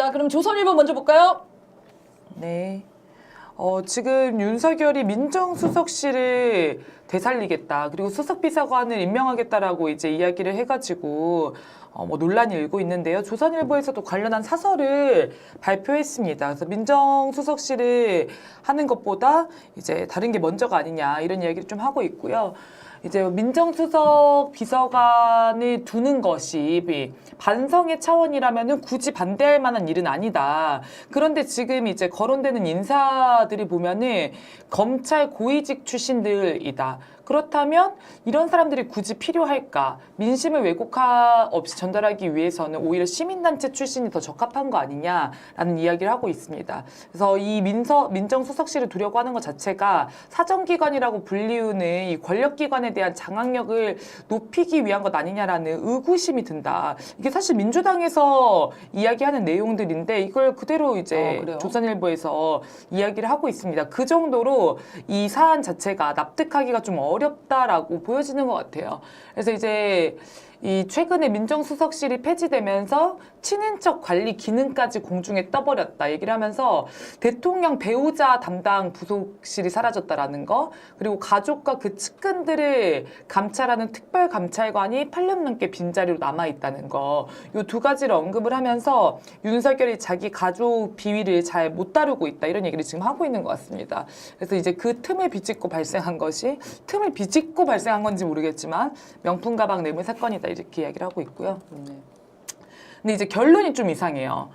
자, 그럼 조선일보 먼저 볼까요? 네. 지금 윤석열이 민정수석실을 되살리겠다. 그리고 수석비서관을 임명하겠다라고 이제 이야기를 해가지고 뭐 논란이 일고 있는데요. 조선일보에서도 관련한 사설을 발표했습니다. 그래서 민정수석실을 하는 것보다 이제 다른 게 먼저가 아니냐 이런 이야기를 좀 하고 있고요. 이제 민정수석 비서관을 두는 것이 반성의 차원이라면은 굳이 반대할 만한 일은 아니다. 그런데 지금 이제 거론되는 인사들이 보면은 검찰 고위직 출신들이다. 그렇다면 이런 사람들이 굳이 필요할까? 민심을 왜곡 없이 전달하기 위해서는 오히려 시민단체 출신이 더 적합한 거 아니냐라는 이야기를 하고 있습니다. 그래서 이 민정수석실을 두려고 하는 것 자체가 사정기관이라고 불리우는 이 권력기관에 대한 장악력을 높이기 위한 것 아니냐라는 의구심이 든다. 이게 사실 민주당에서 이야기하는 내용들인데 이걸 그대로 이제 조선일보에서 이야기를 하고 있습니다. 그 정도로 이 사안 자체가 납득하기가 좀 어렵다라고 보여지는 것 같아요. 그래서 이제 이 최근에 민정수석실이 폐지되면서 친인척 관리 기능까지 공중에 떠버렸다 얘기를 하면서 대통령 배우자 담당 부속실이 사라졌다라는 거, 그리고 가족과 그 측근들을 감찰하는 특별감찰관이 8년 넘게 빈자리로 남아있다는 거, 이 두 가지를 언급을 하면서 윤석열이 자기 가족 비위를 잘 못 다루고 있다 이런 얘기를 지금 하고 있는 것 같습니다. 그래서 이제 그 틈을 비집고 발생한 건지 모르겠지만 명품 가방 뇌물 사건이다 이렇게 이야기를 하고 있고요. 근데 이제 결론이 좀 이상해요.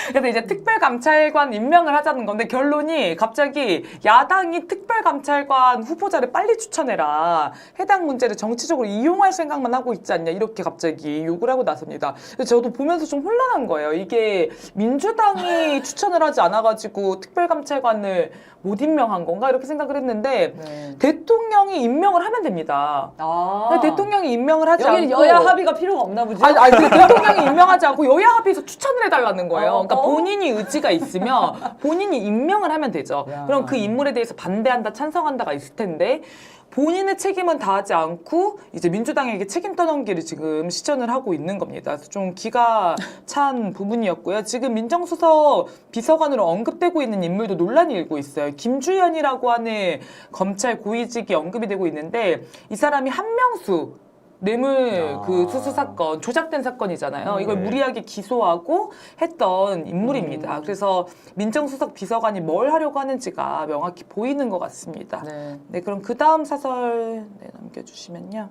그래서 이제 특별감찰관 임명을 하자는 건데 결론이 갑자기 야당이 특별감찰관 후보자를 빨리 추천해라. 해당 문제를 정치적으로 이용할 생각만 하고 있지 않냐 이렇게 갑자기 욕을 하고 나섭니다. 그래서 저도 보면서 좀 혼란한 거예요. 이게 민주당이 추천을 하지 않아가지고 특별감찰관을 못 임명한 건가 이렇게 생각을 했는데 대통령이 임명을 하면 됩니다. 대통령이 임명을 하지 않고 여야 합의가 필요가 없나 보죠? 아니 대통령이 임명하지 않고 여야 합의해서 추천을 해달라는 거예요. 그러니까 본인이 의지가 있으면 본인이 임명을 하면 되죠. 그럼 그 인물에 대해서 반대한다, 찬성한다가 있을 텐데 본인의 책임은 다하지 않고 이제 민주당에게 책임 떠넘기를 지금 시전을 하고 있는 겁니다. 그래서 좀 기가 찬 부분이었고요. 지금 민정수석 비서관으로 언급되고 있는 인물도 논란이 일고 있어요. 김주현이라고 하는 검찰 고위직이 언급이 되고 있는데 이 사람이 한명수 뇌물 그 수수 사건, 조작된 사건이잖아요. 이걸 무리하게 기소하고 했던 인물입니다. 그래서 민정수석 비서관이 뭘 하려고 하는지가 명확히 보이는 것 같습니다. 네, 그럼 그 다음 사설 넘겨주시면요.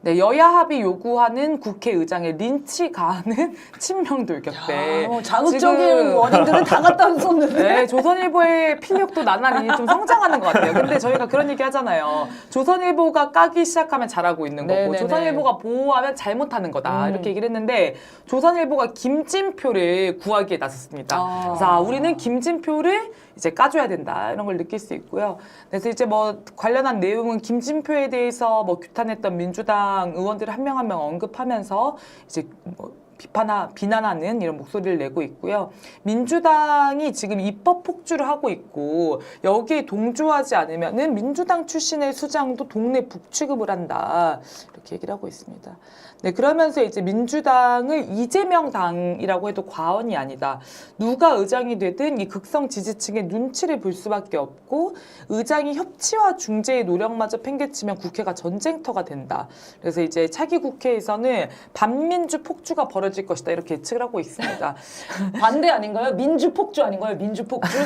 네, 여야 합의 요구하는 국회의장의 린치 가하는 친명 돌격대. 자극적인 워딩들은 다 갖다 썼는데. 네, 조선일보의 필력도 나날이 좀 성장하는 것 같아요. 근데 저희가 그런 얘기 하잖아요. 조선일보가 까기 시작하면 잘하고 있는 거고, 조선일보가 보호하면 잘못하는 거다. 이렇게 얘기를 했는데, 조선일보가 김진표를 구하기에 나섰습니다. 그래서 우리는 김진표를 이제 까줘야 된다 이런 걸 느낄 수 있고요. 그래서 이제 뭐 관련한 내용은 김진표에 대해서 뭐 규탄했던 민주당 의원들을 한 명 한 명 언급하면서 이제 뭐 비난하는 이런 목소리를 내고 있고요. 민주당이 지금 입법 폭주를 하고 있고 여기에 동조하지 않으면은 민주당 출신의 수장도 동네 북취급을 한다 이렇게 얘기를 하고 있습니다. 네, 그러면서 이제 민주당을 이재명 당이라고 해도 과언이 아니다. 누가 의장이 되든 이 극성 지지층의 눈치를 볼 수밖에 없고 의장이 협치와 중재의 노력마저 팽개치면 국회가 전쟁터가 된다. 그래서 이제 차기 국회에서는 반민주 폭주가 벌어질 것이다 이렇게 예측을 하고 있습니다. 반대 아닌가요? 민주 폭주 아닌가요? 민주 폭주?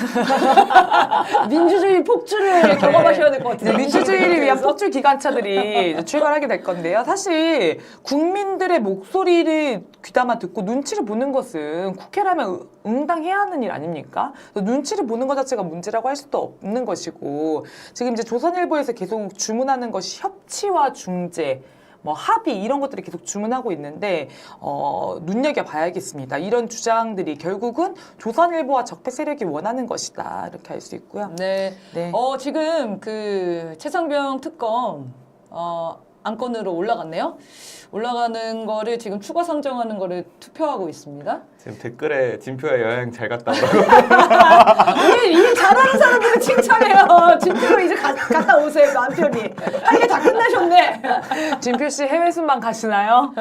민주주의 폭주를 경험하셔야 될 것 같아요. 민주주의를 위한 폭주 기관차들이 출발하게 될 건데요. 사실 국민들의 목소리를 귀담아 듣고 눈치를 보는 것은 국회라면 응당해야 하는 일 아닙니까? 눈치를 보는 것 자체가 문제라고 할 수도 없는 것이고 지금 이제 조선일보에서 계속 주문하는 것이 협치와 중재, 뭐 합의 이런 것들이 계속 주문하고 있는데 눈여겨봐야겠습니다. 이런 주장들이 결국은 조선일보와 적폐 세력이 원하는 것이다 이렇게 할 수 있고요. 네. 지금 그 최상병 특검 안건으로 올라갔네요. 올라가는 거를 지금 추가 상정하는 거를 투표하고 있습니다. 지금 댓글에 진표야 여행 잘 갔다 오라고. 우리 일 잘하는 사람들은 칭찬해요. 진표로 이제 갔다 오세요, 남편이. 할 게 다 끝나셨네. 진표 씨 해외 순방 가시나요?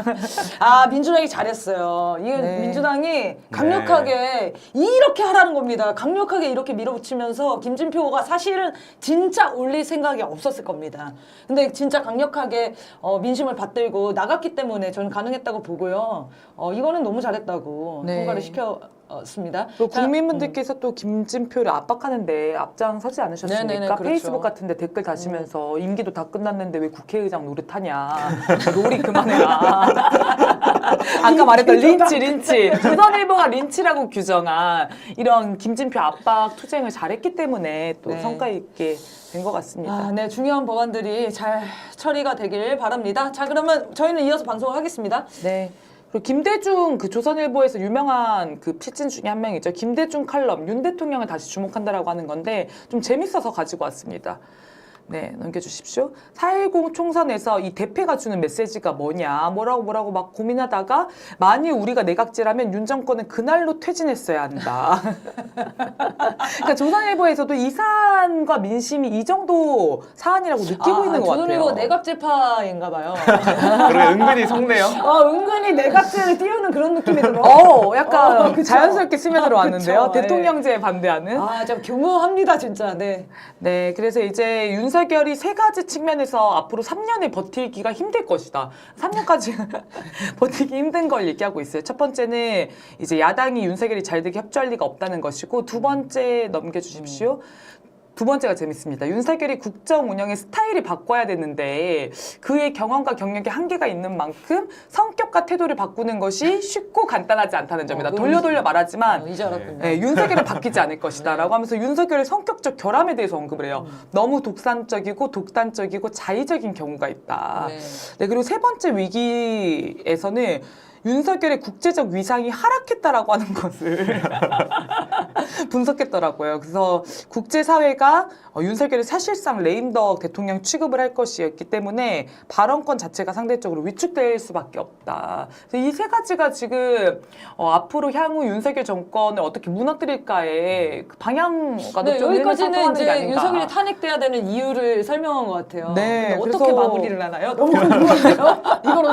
아, 민주당이 잘했어요. 이게 네. 민주당이 강력하게 이렇게 하라는 겁니다. 강력하게 이렇게 밀어붙이면서 김진표가 사실은 진짜 올릴 생각이 없었을 겁니다. 근데 진짜 강력하게 민심을 받들고 나갔기 때문에 저는 가능했다고 보고요. 이거는 너무 잘했다고 네. 통과를 시켰습니다. 또 자, 국민분들께서 또 김진표를 압박하는데 앞장서지 않으셨습니까? 네네네, 그렇죠. 페이스북 같은데 댓글 다시면서 임기도 다 끝났는데 왜 국회의장 노릇하냐. 롤이 그만해라. 아까 말했던 린치. 조선일보가 린치라고 규정한 이런 김진표 압박 투쟁을 잘했기 때문에 또 네. 성과 있게 된 것 같습니다. 아, 네, 중요한 법안들이 잘 처리가 되길 바랍니다. 자, 그러면 저희는 이어서 방송을 하겠습니다. 네. 그리고 김대중 그 조선일보에서 유명한 그 필진 중에 한 명이죠. 김대중 칼럼 윤 대통령을 다시 주목한다라고 하는 건데 좀 재밌어서 가지고 왔습니다. 네, 넘겨주십시오. 4.10 총선에서 이 대패가 주는 메시지가 뭐냐, 뭐라고 막 고민하다가 만일 우리가 내각질하면 윤 정권은 그날로 퇴진했어야 한다. 그러니까 조선일보에서도 이 사안과 민심이 이 정도 사안이라고 느끼고 있는 것 같아요. 조선일보 내각제파인가 봐요. 그리고 은근히 속네요. 은근히 내각제를 띄우는 그런 느낌이 들어. 약간 그쵸. 자연스럽게 스며들어왔는데요. 그쵸, 대통령제에 반대하는. 좀 교묘합니다, 진짜. 네. 네, 그래서 이제 윤석열이 세 가지 측면에서 앞으로 3년을 버티기가 힘들 것이다. 3년까지 버티기 힘든 걸 얘기하고 있어요. 첫 번째는 이제 야당이 윤석열이 잘 되게 협조할 리가 없다는 것이고, 두 번째 넘겨주십시오. 두 번째가 재밌습니다. 윤석열이 국정 운영의 스타일이 바꿔야 되는데 그의 경험과 경력에 한계가 있는 만큼 성격과 태도를 바꾸는 것이 쉽고 간단하지 않다는 점이다. 돌려 말하지만 이제 알았군요. 네, 윤석열은 바뀌지 않을 것이다 라고 하면서 윤석열의 성격적 결함에 대해서 언급을 해요. 너무 독단적이고 자의적인 경우가 있다. 네. 네, 그리고 세 번째 위기에서는 윤석열의 국제적 위상이 하락했다라고 하는 것을 분석했더라고요. 그래서 국제사회가 윤석열이 사실상 레임덕 대통령 취급을 할 것이었기 때문에 발언권 자체가 상대적으로 위축될 수밖에 없다. 이 세 가지가 지금 앞으로 향후 윤석열 정권을 어떻게 무너뜨릴까의 그 방향과도 네, 좀 여기까지는 일맥상통하는 게 이제 아닌가. 윤석열이 탄핵돼야 되는 이유를 설명한 것 같아요. 네, 근데 어떻게 그래서- 마무리를 하나요? 너무 궁금한데요? 이걸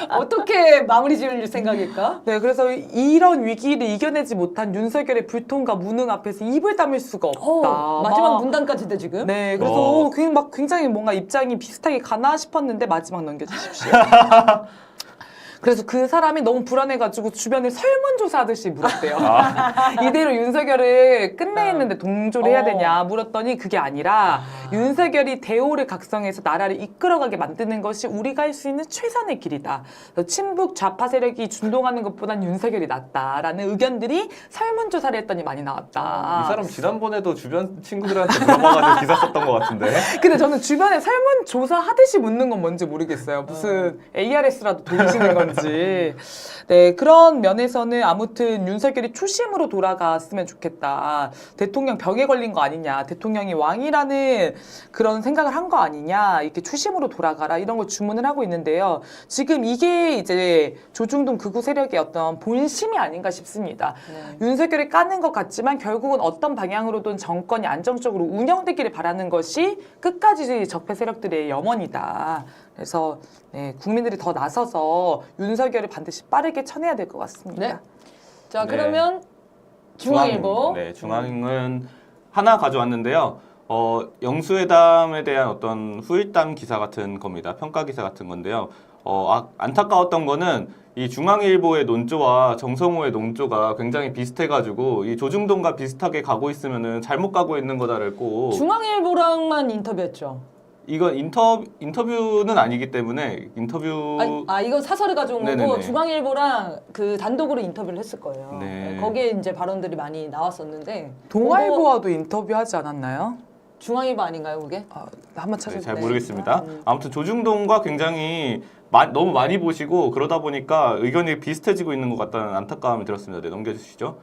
어떻게 마무리 지을 생각일까? 네, 그래서 이런 위기를 이겨내지 못한 윤석열의 불통과 무능 앞에서 입을 다물 수가 없다. 마지막 막 문단까지인데 지금? 네, 그래서 막 굉장히 뭔가 입장이 비슷하게 가나 싶었는데 마지막 넘겨주십시오. 그래서 그 사람이 너무 불안해가지고 주변에 설문조사하듯이 물었대요. 이대로 윤석열을 끝내는데 동조를 해야 되냐 물었더니 그게 아니라 윤석열이 대오를 각성해서 나라를 이끌어가게 만드는 것이 우리가 할 수 있는 최선의 길이다. 그래서 친북 좌파 세력이 준동하는 것보단 윤석열이 낫다라는 의견들이 설문조사를 했더니 많이 나왔다. 이 사람 지난번에도 주변 친구들한테 물어봐가지고 기사 썼던 것 같은데. 근데 저는 주변에 설문조사 하듯이 묻는 건 뭔지 모르겠어요. 무슨 ARS라도 돌리시는 건지. 네, 그런 면에서는 아무튼 윤석열이 초심으로 돌아갔으면 좋겠다. 대통령 병에 걸린 거 아니냐. 대통령이 왕이라는 그런 생각을 한 거 아니냐. 이렇게 초심으로 돌아가라. 이런 걸 주문을 하고 있는데요. 지금 이게 이제 조중동 극우 세력의 어떤 본심이 아닌가 싶습니다. 윤석열이 까는 것 같지만 결국은 어떤 방향으로든 정권이 안정적으로 운영되기를 바라는 것이 끝까지 적폐 세력들의 염원이다. 그래서 네, 국민들이 더 나서서 윤석열을 반드시 빠르게 쳐내야 될 것 같습니다. 네. 자, 네. 그러면 중앙일보. 네, 중앙은 하나 가져왔는데요. 영수회담에 대한 어떤 후일담 기사 같은 겁니다. 평가 기사 같은 건데요. 안타까웠던 거는 이 중앙일보의 논조와 정성호의 논조가 굉장히 비슷해가지고 이 조중동과 비슷하게 가고 있으면은 잘못 가고 있는 거다를 꼭 중앙일보랑만 인터뷰했죠. 이건 인터뷰는 아니기 때문에 인터뷰 이건 사설을 가져온 거고 네네네. 중앙일보랑 그 단독으로 인터뷰를 했을 거예요. 네. 거기에 이제 발언들이 많이 나왔었는데 동아일보와도 인터뷰하지 않았나요? 중앙일보 아닌가요, 그게? 한번 네, 찾아볼게요. 잘 모르겠습니다. 아무튼 조중동과 굉장히 너무 많이 보시고 그러다 보니까 의견이 비슷해지고 있는 것 같다는 안타까움이 들었습니다. 네, 넘겨주시죠.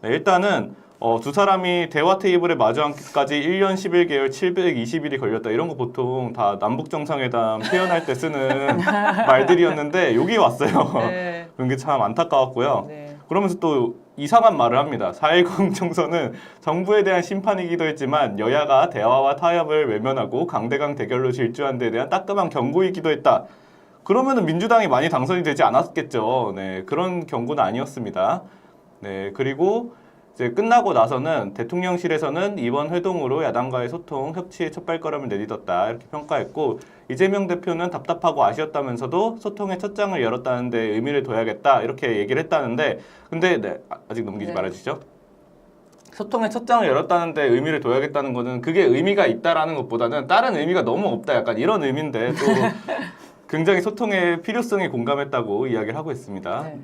네, 일단은 두 사람이 대화 테이블에 마주 앉기까지 1년 11개월 720일이 걸렸다. 이런 거 보통 다 남북 정상회담 표현할 때 쓰는 말들이었는데 여기 왔어요. 네. 그런 게 참 안타까웠고요. 네. 그러면서 또 이상한 말을 합니다. 4.10 총선은 정부에 대한 심판이기도 했지만 여야가 대화와 타협을 외면하고 강대강 대결로 질주한 데 대한 따끔한 경고이기도 했다. 그러면은 민주당이 많이 당선이 되지 않았겠죠. 네, 그런 경고는 아니었습니다. 네, 그리고 이제 끝나고 나서는 대통령실에서는 이번 회동으로 야당과의 소통, 협치에 첫발걸음을 내딛었다 이렇게 평가했고 이재명 대표는 답답하고 아쉬웠다면서도 소통의 첫 장을 열었다는 데 의미를 둬야겠다 이렇게 얘기를 했다는데 근데 네, 아직 넘기지 네. 말아주시죠. 소통의 첫 장을 열었다는 데 의미를 둬야겠다는 거는 그게 의미가 있다라는 것보다는 다른 의미가 너무 없다 약간 이런 의미인데 또 굉장히 소통의 필요성에 공감했다고 이야기를 하고 있습니다. 네.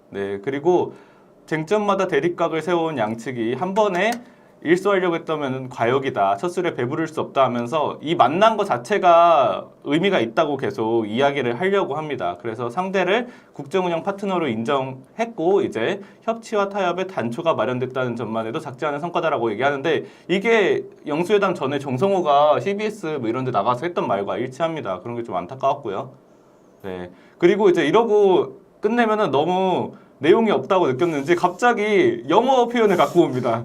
네, 그리고 쟁점마다 대립각을 세워온 양측이 한 번에 일소하려고 했다면 과욕이다. 첫 술에 배부를 수 없다 하면서 이 만난 것 자체가 의미가 있다고 계속 이야기를 하려고 합니다. 그래서 상대를 국정운영 파트너로 인정했고 이제 협치와 타협의 단초가 마련됐다는 점만 해도 작지 않은 성과다라고 얘기하는데 이게 영수회담 전에 정성호가 CBS 뭐 이런 데 나가서 했던 말과 일치합니다. 그런 게 좀 안타까웠고요. 네. 그리고 이제 이러고 끝내면은 너무 내용이 없다고 느꼈는지 갑자기 영어 표현을 갖고 옵니다.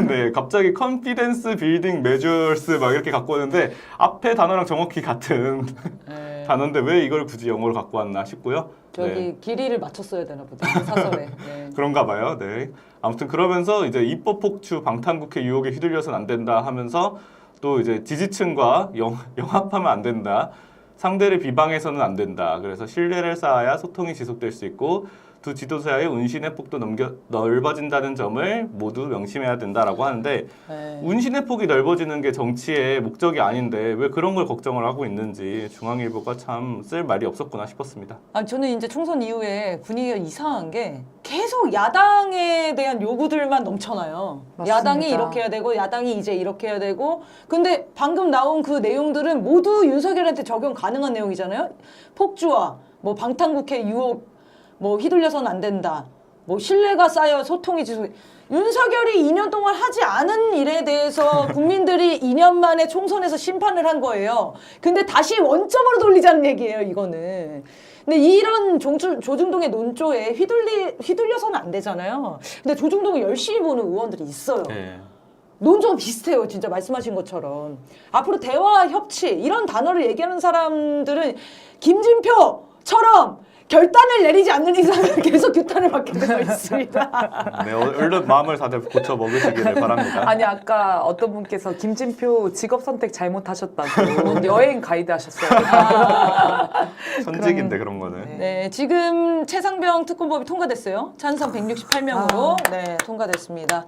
네, 갑자기 confidence building measures 막 이렇게 갖고 오는데 앞에 단어랑 정확히 같은 네. 단어인데 왜 이걸 굳이 영어로 갖고 왔나 싶고요. 저기 네, 길이를 맞췄어야 되나 보다. 사설에. 네. 그런가 봐요. 네. 아무튼 그러면서 이제 입법 폭주 방탄국회 유혹에 휘둘려서는 안 된다 하면서 또 이제 지지층과 영합하면 안 된다. 상대를 비방해서는 안 된다. 그래서 신뢰를 쌓아야 소통이 지속될 수 있고 두 지도자의 운신의 폭도 넓어진다는 점을 모두 명심해야 된다라고 하는데 네. 운신의 폭이 넓어지는 게 정치의 목적이 아닌데 왜 그런 걸 걱정을 하고 있는지 중앙일보가 참 쓸 말이 없었구나 싶었습니다. 아, 저는 이제 총선 이후에 분위기가 이상한 게 계속 야당에 대한 요구들만 넘쳐나요. 맞습니다. 야당이 이렇게 해야 되고 야당이 이제 이렇게 해야 되고 근데 방금 나온 그 내용들은 모두 윤석열한테 적용 가능한 내용이잖아요. 폭주와 뭐 방탄국회 유혹 뭐 휘둘려서는 안 된다. 뭐 신뢰가 쌓여 소통이 지속. 윤석열이 2년 동안 하지 않은 일에 대해서 국민들이 2년 만에 총선에서 심판을 한 거예요. 근데 다시 원점으로 돌리자는 얘기예요, 이거는. 근데 이런 조중동의 논조에 휘둘려서는 안 되잖아요. 근데 조중동을 열심히 보는 의원들이 있어요. 네. 논조가 비슷해요. 진짜 말씀하신 것처럼. 앞으로 대화, 협치 이런 단어를 얘기하는 사람들은 김진표처럼 결단을 내리지 않는 이상은 계속 규탄을 받게 되어 있습니다. 네, 얼른 마음을 다들 고쳐 먹으시기를 바랍니다. 아니 아까 어떤 분께서 김진표 직업 선택 잘못하셨다고 여행 가이드 하셨어요. 천직인데 그런 거는. 네, 지금 최상병 특검법이 통과됐어요. 찬성 168명으로 네, 통과됐습니다.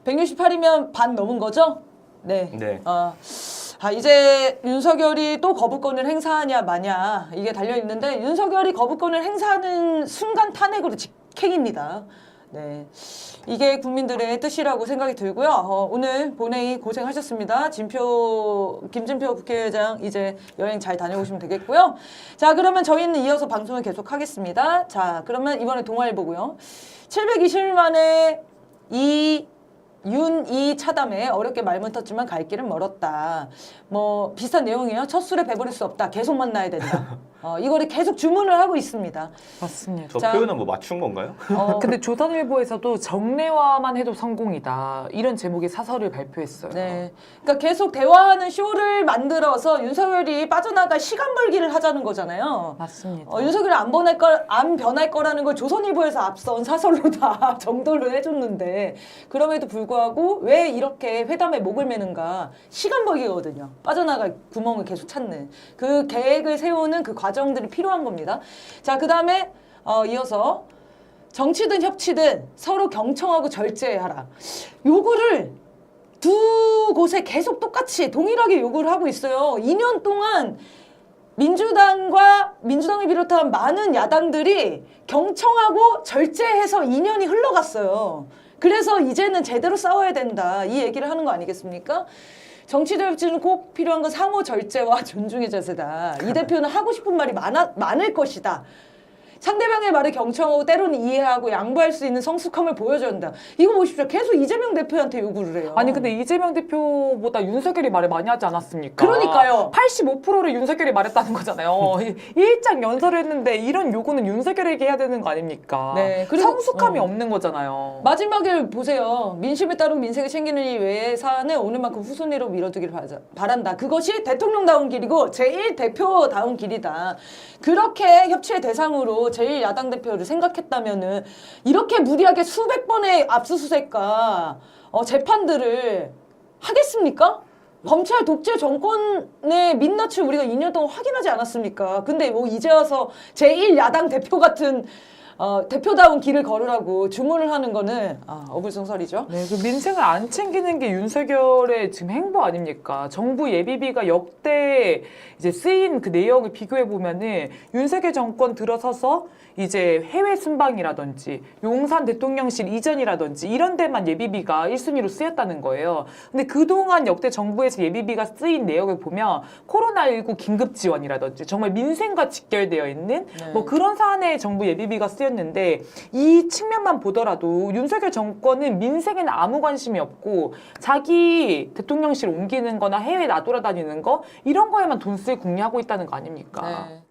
168이면 반 넘은 거죠? 네. 네. 이제 윤석열이 또 거부권을 행사하냐 마냐 이게 달려있는데 윤석열이 거부권을 행사하는 순간 탄핵으로 직행입니다. 네, 이게 국민들의 뜻이라고 생각이 들고요. 오늘 본회의 고생하셨습니다. 김진표 국회의장 이제 여행 잘 다녀오시면 되겠고요. 자, 그러면 저희는 이어서 방송을 계속 하겠습니다. 자, 그러면 이번에 동아일보고요. 720일 만에 윤이 차담에 어렵게 말문 텄지만 갈 길은 멀었다. 뭐 비슷한 내용이에요. 첫 술에 배부를 수 없다. 계속 만나야 된다. 이거를 계속 주문을 하고 있습니다. 맞습니다. 저 자. 표현은 뭐 맞춘 건가요? 근데 조선일보에서도 정례화만 해도 성공이다 이런 제목의 사설을 발표했어요. 네, 그러니까 계속 대화하는 쇼를 만들어서 윤석열이 빠져나갈 시간 벌기를 하자는 거잖아요. 맞습니다. 윤석열이 안 변할 거라는 걸 조선일보에서 앞선 사설로 다 정도를 해줬는데 그럼에도 불구하고 왜 이렇게 회담에 목을 매는가? 시간 벌기거든요. 빠져나갈 구멍을 계속 찾는 그 계획을 세우는 그 과정들이 필요한 겁니다. 자, 그 다음에 이어서 정치든 협치든 서로 경청하고 절제하라. 요구를 두 곳에 계속 똑같이 동일하게 요구를 하고 있어요. 2년 동안 민주당을 비롯한 많은 야당들이 경청하고 절제해서 2년이 흘러갔어요. 그래서 이제는 제대로 싸워야 된다. 이 얘기를 하는 거 아니겠습니까? 정치적 협치는 꼭 필요한 건 상호 절제와 존중의 자세다. 이 대표는 하고 싶은 말이 많을 것이다. 상대방의 말을 경청하고 때로는 이해하고 양보할 수 있는 성숙함을 보여줘야 한다. 이거 보십시오. 계속 이재명 대표한테 요구를 해요. 아니 근데 이재명 대표보다 윤석열이 말을 많이 하지 않았습니까? 그러니까요. 85%를 윤석열이 말했다는 거잖아요. 일장 연설을 했는데 이런 요구는 윤석열에게 해야 되는 거 아닙니까? 네, 그리고- 성숙함이 없는 거잖아요. 마지막에 보세요. 민심에 따르고 민생을 챙기는 이 외의 사안을 오늘만큼 후순위로 밀어두길 바란다. 그것이 대통령다운 길이고 제1대표다운 길이다. 그렇게 협치의 대상으로 제1야당 대표를 생각했다면은 이렇게 무리하게 수백 번의 압수수색과 재판들을 하겠습니까? 검찰 독재 정권의 민낯을 우리가 2년 동안 확인하지 않았습니까? 근데 뭐 이제 와서 제1야당 대표 같은 대표다운 길을 걸으라고 주문을 하는 거는 어불성설이죠. 네, 그 민생을 안 챙기는 게 윤석열의 지금 행보 아닙니까? 정부 예비비가 역대 이제 쓰인 그 내용을 비교해 보면은 윤석열 정권 들어서서 이제 해외 순방이라든지 용산 대통령실 이전이라든지 이런 데만 예비비가 1순위로 쓰였다는 거예요. 근데 그동안 역대 정부에서 예비비가 쓰인 내역을 보면 코로나19 긴급 지원이라든지 정말 민생과 직결되어 있는 네. 뭐 그런 사안에 정부 예비비가 쓰였는데 이 측면만 보더라도 윤석열 정권은 민생에는 아무 관심이 없고 자기 대통령실 옮기는 거나 해외 나돌아다니는 거 이런 거에만 돈 쓸 궁리하고 있다는 거 아닙니까? 네.